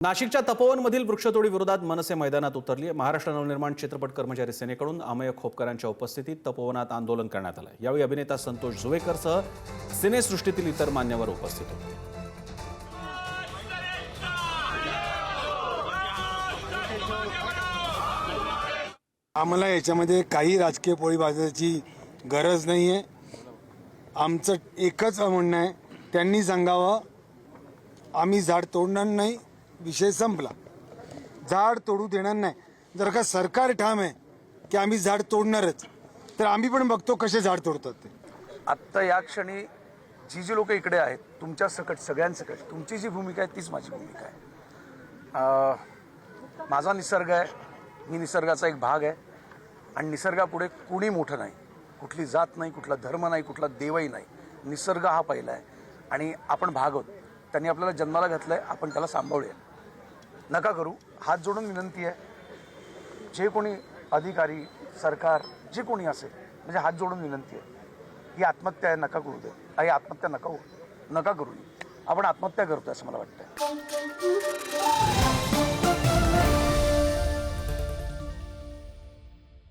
नाशिकच्या तपोवनमधील वृक्षतोडी विरोधात मनसे मैदानात उतरली आहे। महाराष्ट्र नवनिर्माण चित्रपट कर्मचारी सेनेकडून अमेय खोपकरांच्या उपस्थितीत तपोवनात आंदोलन करण्यात आलं। यावेळी अभिनेता संतोष जुवेकरसह सिनेसृष्टीतील इतर मान्यवर उपस्थित होते। आम्हाला याच्यामध्ये काही राजकीय पोळीबाजाची गरज नाही आहे। आमचं एकच म्हणणं आहे, त्यांनी सांगावं आम्ही झाड तोडणार नाही, विषय संपला। झाड तोडू देणार नाही। जर का सरकार ठाम आहे की आम्ही झाड तोडणारच, तर आम्ही पण बघतो कसे झाड तोडतात ते। आत्ता या क्षणी जी लोक इकडे आहेत, तुमच्या सकट सगळ्यांसकट तुमची जी भूमिका आहे तीच माझी भूमिका आहे। माझा निसर्ग आहे, मी निसर्गाचा एक भाग आहे आणि निसर्गापुढे कुणी मोठं नाही। कुठली जात नाही, कुठला धर्म नाही, कुठला देवही नाही। निसर्ग हा पहिला आहे आणि आपण भाग आहोत। त्यांनी आपल्याला जन्माला घातलं आहे, आपण त्याला सांभाळूया। नका करू। हात जोडून विनंती आहे, जे कोणी अधिकारी सरकार जे कोणी असेल, म्हणजे हात जोडून विनंती आहे, ही आत्महत्या आहे, नका करू दे। ही आत्महत्या नका करू। आपण आत्महत्या करतोय असं मला वाटतं।